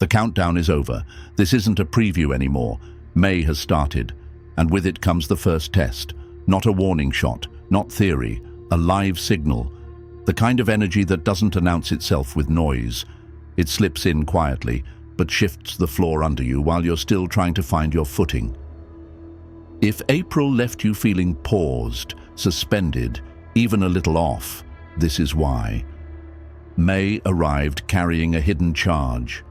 The countdown is over. This isn't a preview anymore. May has started, and with it comes the first test. Not a warning shot, not theory, a live signal. The kind of energy that doesn't announce itself with noise. It slips in quietly, but shifts the floor under you while you're still trying to find your footing. If April left you feeling paused, suspended, even a little off, this is why. May arrived carrying a hidden charge.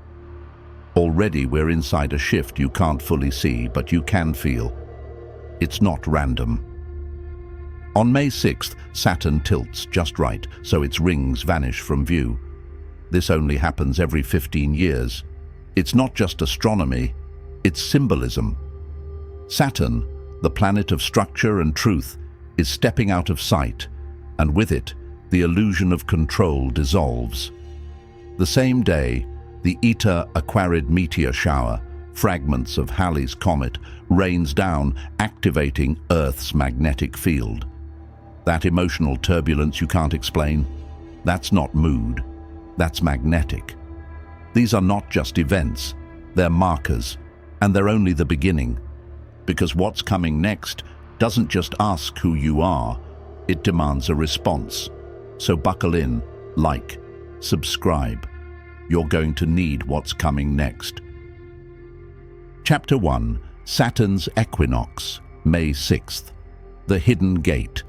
Already we're inside a shift you can't fully see, but you can feel. It's not random. On May 6th, Saturn tilts just right, so its rings vanish from view. This only happens every 15 years. It's not just astronomy, it's symbolism. Saturn, the planet of structure and truth, is stepping out of sight, and with it, the illusion of control dissolves. The same day, the Eta Aquarid meteor shower, fragments of Halley's Comet, rains down, activating Earth's magnetic field. That emotional turbulence you can't explain, that's not mood, that's magnetic. These are not just events, they're markers, and they're only the beginning. Because what's coming next doesn't just ask who you are, it demands a response. So buckle in, like, subscribe. You're going to need what's coming next. Chapter 1, Saturn's Equinox, May 6th, The Hidden Gate.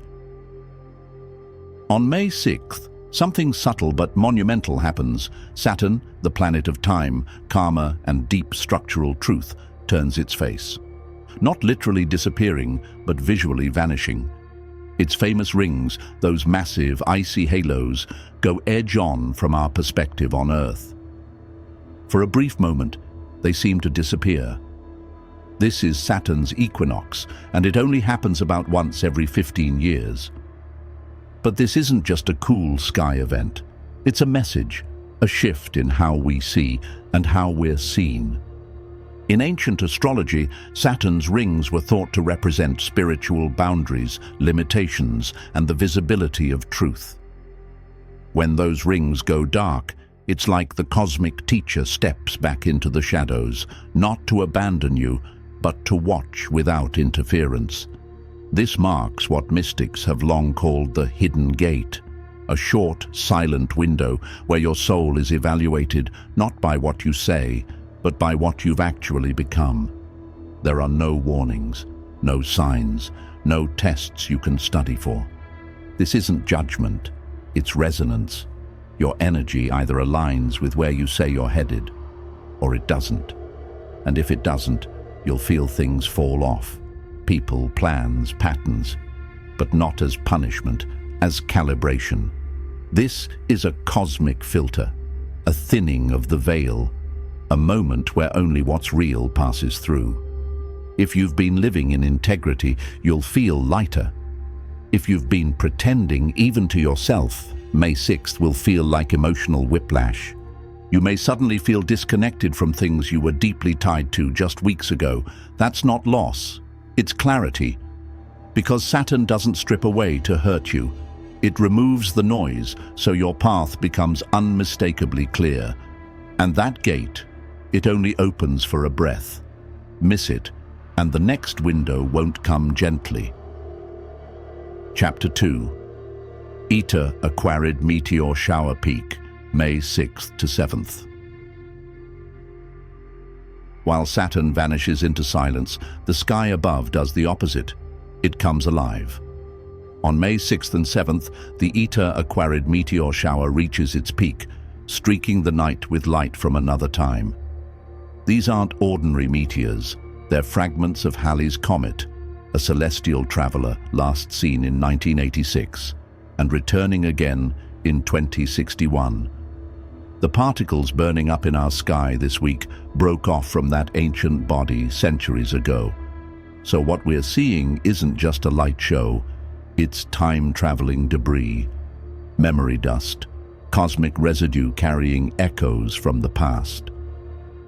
On May 6th, something subtle but monumental happens. Saturn, the planet of time, karma, and deep structural truth, turns its face. Not literally disappearing, but visually vanishing. Its famous rings, those massive, icy halos, go edge-on from our perspective on Earth. For a brief moment, they seem to disappear. This is Saturn's equinox, and it only happens about once every 15 years. But this isn't just a cool sky event. It's a message, a shift in how we see and how we're seen. In ancient astrology, Saturn's rings were thought to represent spiritual boundaries, limitations, and the visibility of truth. When those rings go dark, it's like the cosmic teacher steps back into the shadows, not to abandon you, but to watch without interference. This marks what mystics have long called the hidden gate, a short, silent window where your soul is evaluated not by what you say, but by what you've actually become. There are no warnings, no signs, no tests you can study for. This isn't judgment, it's resonance. Your energy either aligns with where you say you're headed, or it doesn't. And if it doesn't, you'll feel things fall off. People, plans, patterns, but not as punishment, as calibration. This is a cosmic filter, a thinning of the veil, a moment where only what's real passes through. If you've been living in integrity, you'll feel lighter. If you've been pretending, even to yourself, May 6th will feel like emotional whiplash. You may suddenly feel disconnected from things you were deeply tied to just weeks ago. That's not loss, it's clarity. Because Saturn doesn't strip away to hurt you. It removes the noise, so your path becomes unmistakably clear. And that gate, it only opens for a breath. Miss it, and the next window won't come gently. Chapter 2, Eta Aquarid Meteor Shower Peak, May 6th to 7th. While Saturn vanishes into silence, the sky above does the opposite. It comes alive. On May 6th and 7th, the Eta Aquarid meteor shower reaches its peak, streaking the night with light from another time. These aren't ordinary meteors. They're fragments of Halley's Comet, a celestial traveler last seen in 1986 and returning again in 2061. The particles burning up in our sky this week broke off from that ancient body centuries ago. So what we're seeing isn't just a light show, it's time-traveling debris, memory dust, cosmic residue carrying echoes from the past.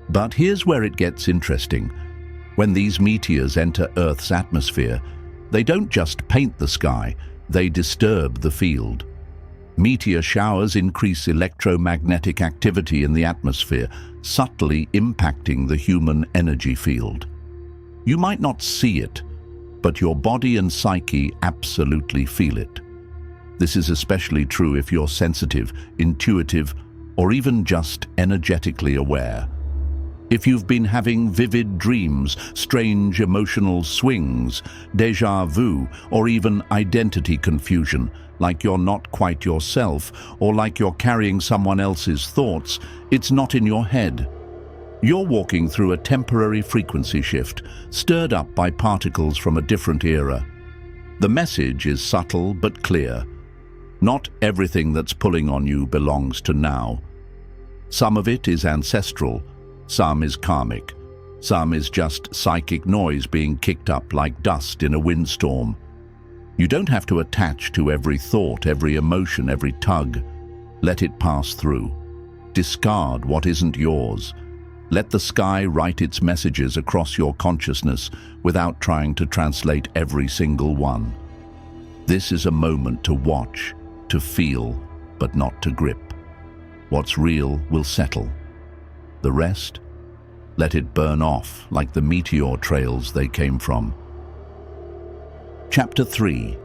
But here's where it gets interesting. When these meteors enter Earth's atmosphere, they don't just paint the sky, they disturb the field. Meteor showers increase electromagnetic activity in the atmosphere, subtly impacting the human energy field. You might not see it, but your body and psyche absolutely feel it. This is especially true if you're sensitive, intuitive, or even just energetically aware. If you've been having vivid dreams, strange emotional swings, déjà vu, or even identity confusion, like you're not quite yourself, or like you're carrying someone else's thoughts, it's not in your head. You're walking through a temporary frequency shift, stirred up by particles from a different era. The message is subtle but clear. Not everything that's pulling on you belongs to now. Some of it is ancestral, some is karmic, some is just psychic noise being kicked up like dust in a windstorm. You don't have to attach to every thought, every emotion, every tug. Let it pass through. Discard what isn't yours. Let the sky write its messages across your consciousness without trying to translate every single one. This is a moment to watch, to feel, but not to grip. What's real will settle. The rest, let it burn off like the meteor trails they came from. Chapter 3.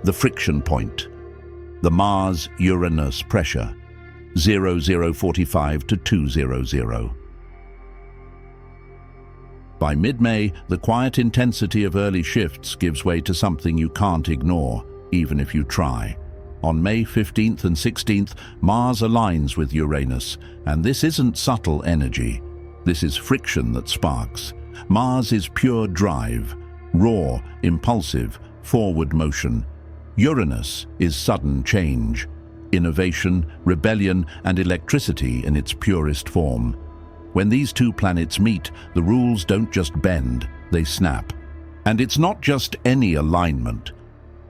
The Friction Point. The Mars-Uranus Pressure, 0045 to 200. By mid-May, the quiet intensity of early shifts gives way to something you can't ignore, even if you try. On May 15th and 16th, Mars aligns with Uranus, and this isn't subtle energy. This is friction that sparks. Mars is pure drive, raw, impulsive, forward motion. Uranus is sudden change, innovation, rebellion, and electricity in its purest form. When these two planets meet, the rules don't just bend, they snap. And it's not just any alignment.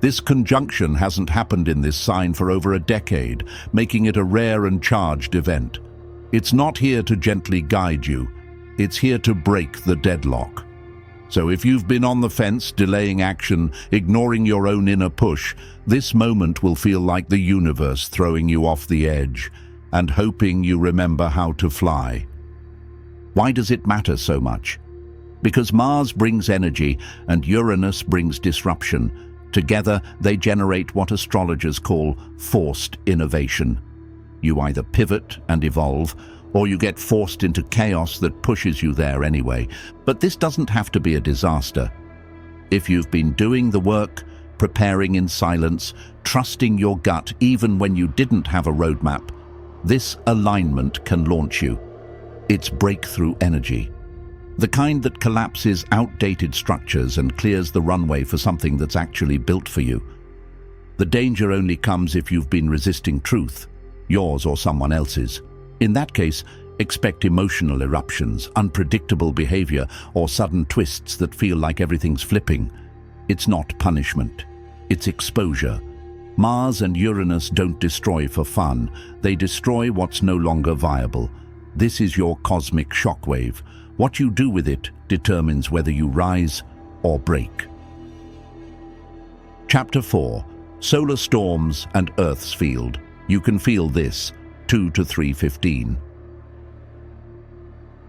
This conjunction hasn't happened in this sign for over a decade, making it a rare and charged event. It's not here to gently guide you. It's here to break the deadlock. So if you've been on the fence, delaying action, ignoring your own inner push, this moment will feel like the universe throwing you off the edge and hoping you remember how to fly. Why does it matter so much? Because Mars brings energy and Uranus brings disruption. Together, they generate what astrologers call forced innovation. You either pivot and evolve, or you get forced into chaos that pushes you there anyway. But this doesn't have to be a disaster. If you've been doing the work, preparing in silence, trusting your gut even when you didn't have a roadmap, this alignment can launch you. It's breakthrough energy. The kind that collapses outdated structures and clears the runway for something that's actually built for you. The danger only comes if you've been resisting truth, yours or someone else's. In that case, expect emotional eruptions, unpredictable behavior, or sudden twists that feel like everything's flipping. It's not punishment, it's exposure. Mars and Uranus don't destroy for fun, they destroy what's no longer viable. This is your cosmic shockwave. What you do with it determines whether you rise or break. Chapter 4. Solar Storms and Earth's Field. You can feel this, 2 to 3:15.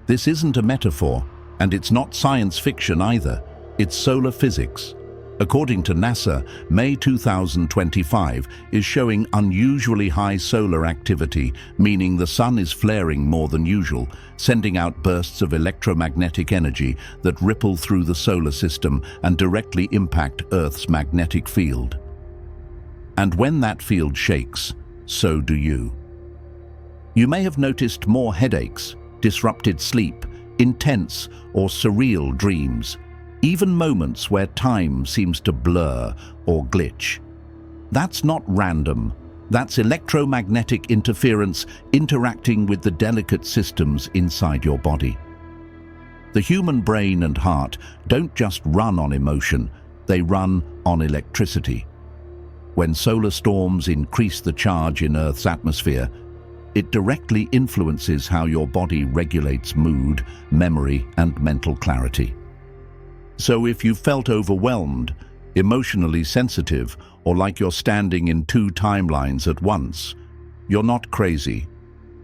This isn't a metaphor, and it's not science fiction either. It's solar physics. According to NASA, May 2025 is showing unusually high solar activity, meaning the sun is flaring more than usual, sending out bursts of electromagnetic energy that ripple through the solar system and directly impact Earth's magnetic field. And when that field shakes, so do you. You may have noticed more headaches, disrupted sleep, intense or surreal dreams, even moments where time seems to blur or glitch. That's not random. That's electromagnetic interference interacting with the delicate systems inside your body. The human brain and heart don't just run on emotion, they run on electricity. When solar storms increase the charge in Earth's atmosphere, it directly influences how your body regulates mood, memory, and mental clarity. So if you felt overwhelmed, emotionally sensitive, or like you're standing in two timelines at once, you're not crazy.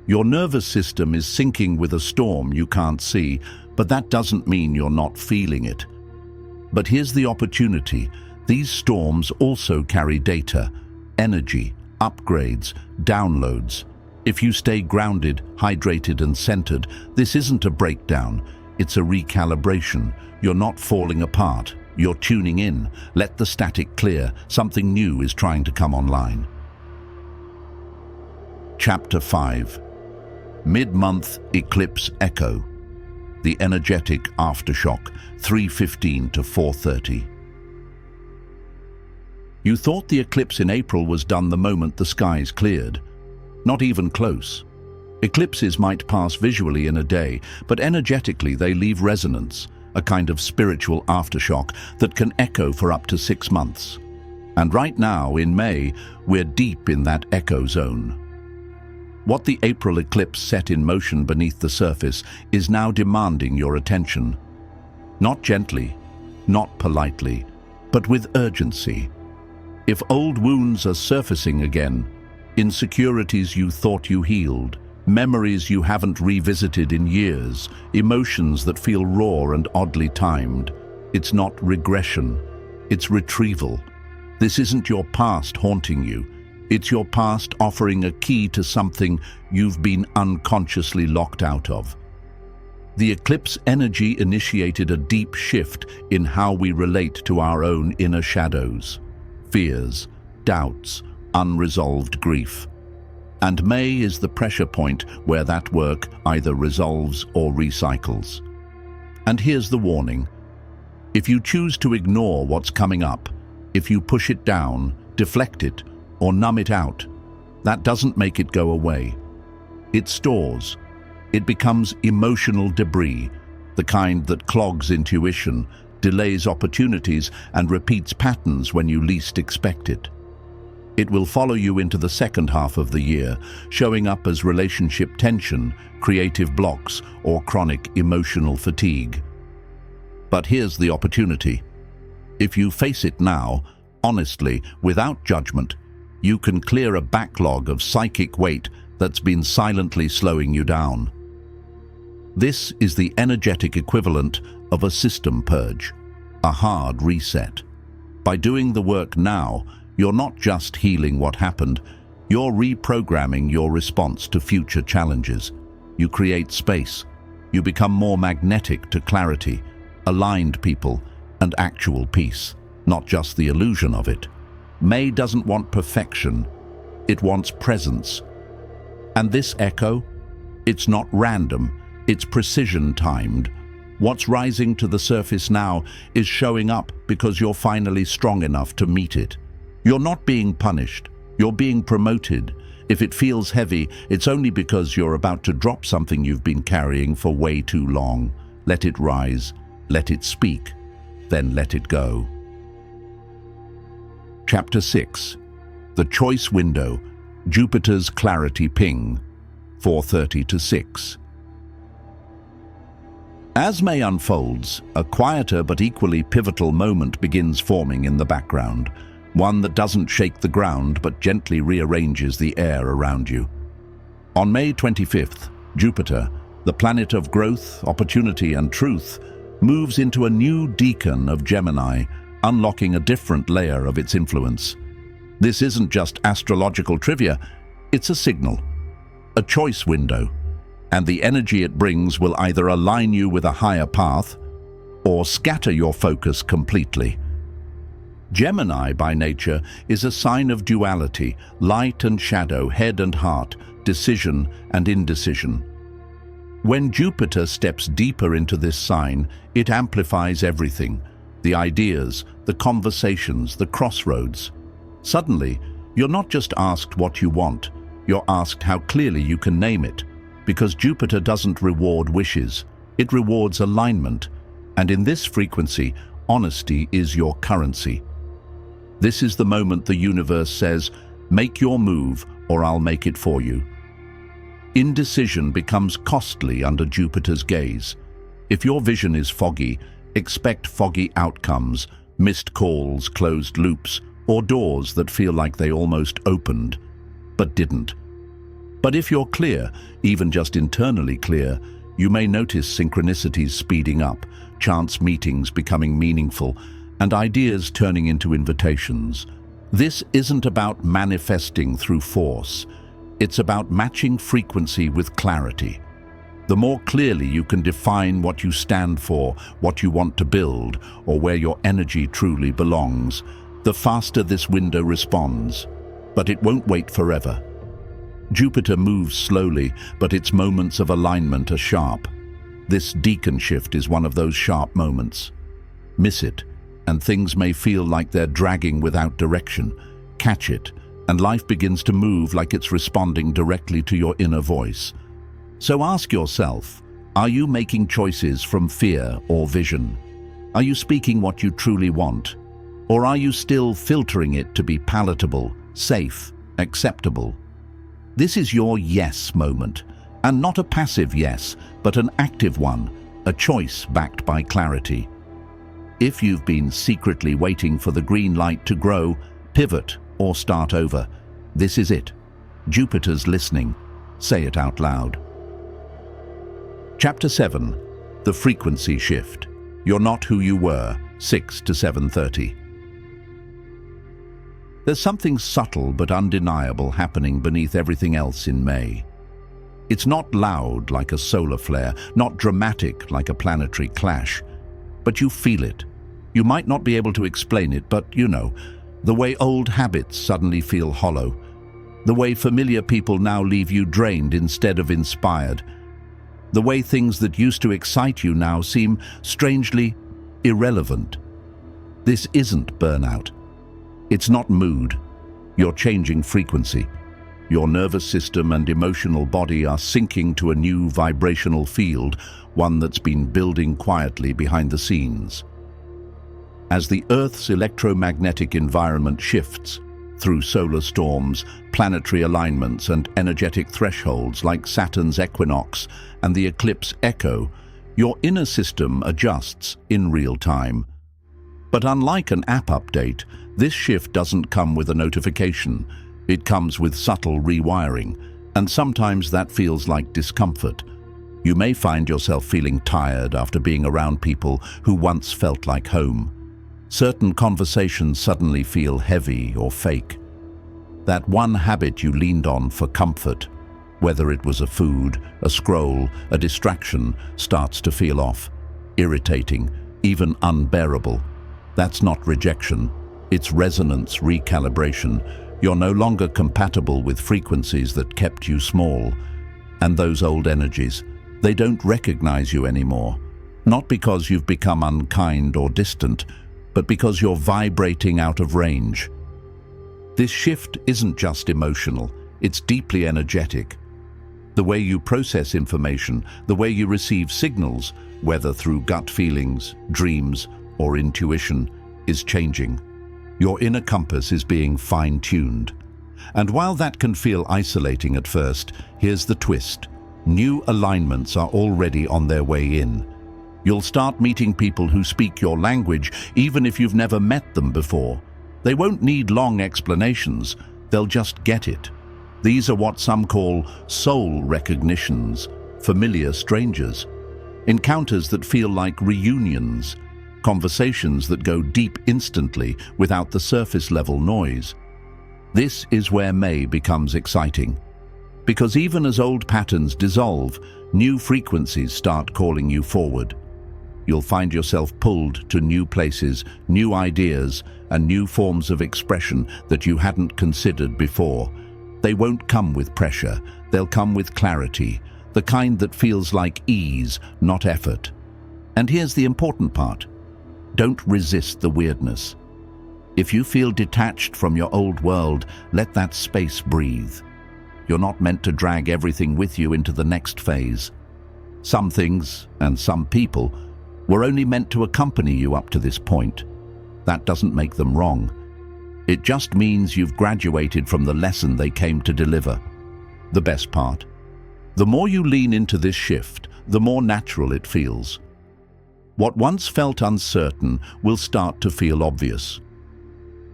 Your nervous system is syncing with a storm you can't see, but that doesn't mean you're not feeling it. But here's the opportunity. These storms also carry data, energy, upgrades, downloads. If you stay grounded, hydrated and centered, this isn't a breakdown, it's a recalibration. You're not falling apart, you're tuning in. Let the static clear, something new is trying to come online. Chapter 5. Mid-month Eclipse Echo. The energetic aftershock, 3:15 to 4:30. You thought the eclipse in April was done the moment the skies cleared. Not even close. Eclipses might pass visually in a day, but energetically they leave resonance, a kind of spiritual aftershock that can echo for up to 6 months. And right now, in May, we're deep in that echo zone. What the April eclipse set in motion beneath the surface is now demanding your attention. Not gently, not politely, but with urgency. If old wounds are surfacing again, insecurities you thought you healed, memories you haven't revisited in years, emotions that feel raw and oddly timed, it's not regression, it's retrieval. This isn't your past haunting you. It's your past offering a key to something you've been unconsciously locked out of. The eclipse energy initiated a deep shift in how we relate to our own inner shadows, fears, doubts, unresolved grief. And May is the pressure point where that work either resolves or recycles. And here's the warning. If you choose to ignore what's coming up, if you push it down, deflect it, or numb it out, that doesn't make it go away. It stores. It becomes emotional debris, the kind that clogs intuition, delays opportunities, and repeats patterns when you least expect it. It will follow you into the second half of the year, showing up as relationship tension, creative blocks, or chronic emotional fatigue. But here's the opportunity. If you face it now, honestly, without judgment, you can clear a backlog of psychic weight that's been silently slowing you down. This is the energetic equivalent of a system purge, a hard reset. By doing the work now, you're not just healing what happened, you're reprogramming your response to future challenges. You create space. You become more magnetic to clarity, aligned people, and actual peace, not just the illusion of it. May doesn't want perfection, it wants presence. And this echo, it's not random, it's precision-timed. What's rising to the surface now is showing up because you're finally strong enough to meet it. You're not being punished, you're being promoted. If it feels heavy, it's only because you're about to drop something you've been carrying for way too long. Let it rise, let it speak, then let it go. Chapter 6. The Choice Window, Jupiter's Clarity Ping, 4:30 to 6. As May unfolds, a quieter but equally pivotal moment begins forming in the background, one that doesn't shake the ground but gently rearranges the air around you. On May 25th, Jupiter, the planet of growth, opportunity and truth, moves into a new decan of Gemini, unlocking a different layer of its influence. This isn't just astrological trivia, it's a signal, a choice window, and the energy it brings will either align you with a higher path or scatter your focus completely. Gemini, by nature, is a sign of duality, light and shadow, head and heart, decision and indecision. When Jupiter steps deeper into this sign, it amplifies everything, the ideas, the conversations, the crossroads. Suddenly, you're not just asked what you want, you're asked how clearly you can name it, because Jupiter doesn't reward wishes, it rewards alignment, and in this frequency, honesty is your currency. This is the moment the universe says, make your move or I'll make it for you. Indecision becomes costly under Jupiter's gaze. If your vision is foggy, expect foggy outcomes, Missed calls, closed loops, or doors that feel like they almost opened, but didn't. But if you're clear, even just internally clear, you may notice synchronicities speeding up, chance meetings becoming meaningful, and ideas turning into invitations. This isn't about manifesting through force. It's about matching frequency with clarity. The more clearly you can define what you stand for, what you want to build, or where your energy truly belongs, the faster this window responds. But it won't wait forever. Jupiter moves slowly, but its moments of alignment are sharp. This decan shift is one of those sharp moments. Miss it, and things may feel like they're dragging without direction. Catch it, and life begins to move like it's responding directly to your inner voice. So ask yourself, are you making choices from fear or vision? Are you speaking what you truly want? Or are you still filtering it to be palatable, safe, acceptable? This is your yes moment, and not a passive yes, but an active one, a choice backed by clarity. If you've been secretly waiting for the green light to grow, pivot, or start over, this is it. Jupiter's listening. Say it out loud. Chapter 7. The Frequency Shift. You're not who you were, 6 to 7:30. There's something subtle but undeniable happening beneath everything else in May. It's not loud like a solar flare, not dramatic like a planetary clash, but you feel it. You might not be able to explain it, but you know, the way old habits suddenly feel hollow, the way familiar people now leave you drained instead of inspired, the way things that used to excite you now seem strangely irrelevant. This isn't burnout. It's not mood. You're changing frequency. Your nervous system and emotional body are syncing to a new vibrational field, one that's been building quietly behind the scenes. As the Earth's electromagnetic environment shifts, through solar storms, planetary alignments, and energetic thresholds like Saturn's equinox and the eclipse echo, your inner system adjusts in real time. But unlike an app update, this shift doesn't come with a notification. It comes with subtle rewiring, and sometimes that feels like discomfort. You may find yourself feeling tired after being around people who once felt like home. Certain conversations suddenly feel heavy or fake. That one habit you leaned on for comfort, whether it was a food, a scroll, a distraction, starts to feel off, irritating, even unbearable. That's not rejection. It's resonance recalibration. You're no longer compatible with frequencies that kept you small. And those old energies, they don't recognize you anymore. Not because you've become unkind or distant, but because you're vibrating out of range. This shift isn't just emotional, it's deeply energetic. The way you process information, the way you receive signals, whether through gut feelings, dreams, or intuition, is changing. Your inner compass is being fine-tuned. And while that can feel isolating at first, here's the twist. New alignments are already on their way in. You'll start meeting people who speak your language, even if you've never met them before. They won't need long explanations, they'll just get it. These are what some call soul recognitions, familiar strangers. Encounters that feel like reunions, conversations that go deep instantly without the surface-level noise. This is where May becomes exciting. Because even as old patterns dissolve, new frequencies start calling you forward. You'll find yourself pulled to new places, new ideas, and new forms of expression that you hadn't considered before. They won't come with pressure, they'll come with clarity, the kind that feels like ease, not effort. And here's the important part. Don't resist the weirdness. If you feel detached from your old world, let that space breathe. You're not meant to drag everything with you into the next phase. Some things, and some people, were only meant to accompany you up to this point. That doesn't make them wrong. It just means you've graduated from the lesson they came to deliver. The best part. The more you lean into this shift, the more natural it feels. What once felt uncertain will start to feel obvious.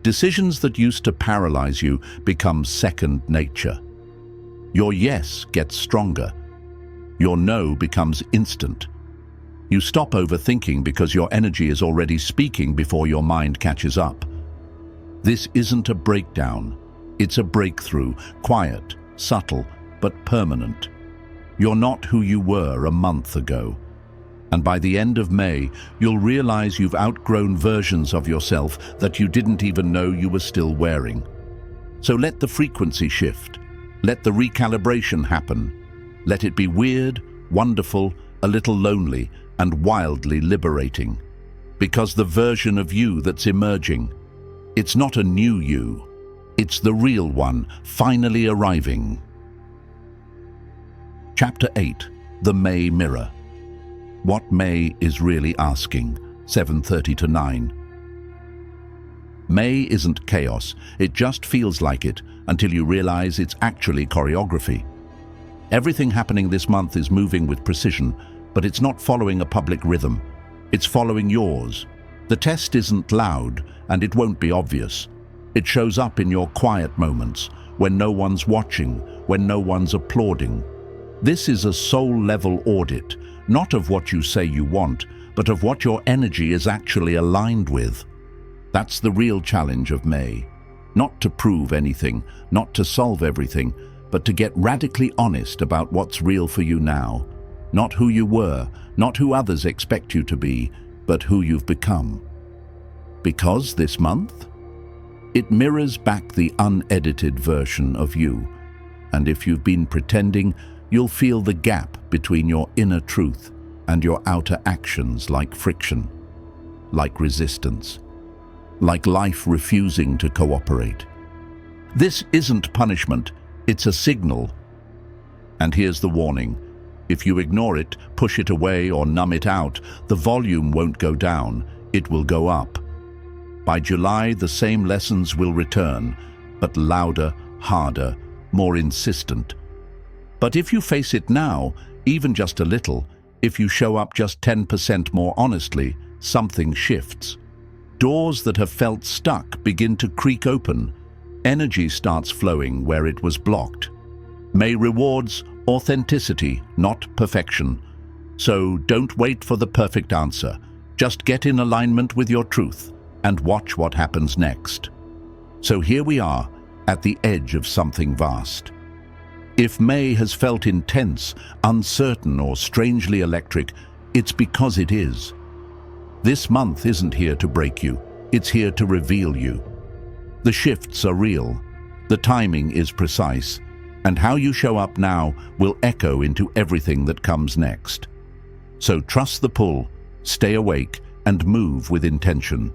Decisions that used to paralyze you become second nature. Your yes gets stronger. Your no becomes instant. You stop overthinking because your energy is already speaking before your mind catches up. This isn't a breakdown. It's a breakthrough, quiet, subtle, but permanent. You're not who you were a month ago. And by the end of May, you'll realize you've outgrown versions of yourself that you didn't even know you were still wearing. So let the frequency shift. Let the recalibration happen. Let it be weird, wonderful, a little lonely, and wildly liberating. Because the version of you that's emerging, it's not a new you. It's the real one, finally arriving. Chapter 8. The May Mirror. What May is really asking, 7:30 to 9. May isn't chaos, it just feels like it until you realize it's actually choreography. Everything happening this month is moving with precision, but it's not following a public rhythm. It's following yours. The test isn't loud, and it won't be obvious. It shows up in your quiet moments, when no one's watching, when no one's applauding. This is a soul-level audit, not of what you say you want, but of what your energy is actually aligned with. That's the real challenge of May. Not to prove anything, not to solve everything, but to get radically honest about what's real for you now. Not who you were, not who others expect you to be, but who you've become. Because this month, it mirrors back the unedited version of you. And if you've been pretending, you'll feel the gap between your inner truth and your outer actions like friction, like resistance, like life refusing to cooperate. This isn't punishment, it's a signal. And here's the warning. If you ignore it, push it away or numb it out, the volume won't go down, it will go up. By July, the same lessons will return, but louder, harder, more insistent. But if you face it now, even just a little, if you show up just 10% more honestly, something shifts. Doors that have felt stuck begin to creak open. Energy starts flowing where it was blocked. May rewards authenticity, not perfection. So don't wait for the perfect answer. Just get in alignment with your truth and watch what happens next. So here we are, at the edge of something vast. If May has felt intense, uncertain, or strangely electric, it's because it is. This month isn't here to break you, it's here to reveal you. The shifts are real, the timing is precise, and how you show up now will echo into everything that comes next. So trust the pull, stay awake, and move with intention.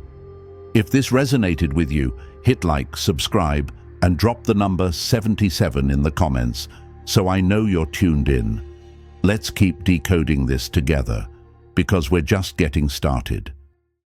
If this resonated with you, hit like, subscribe, and drop the number 77 in the comments so I know you're tuned in. Let's keep decoding this together, because we're just getting started.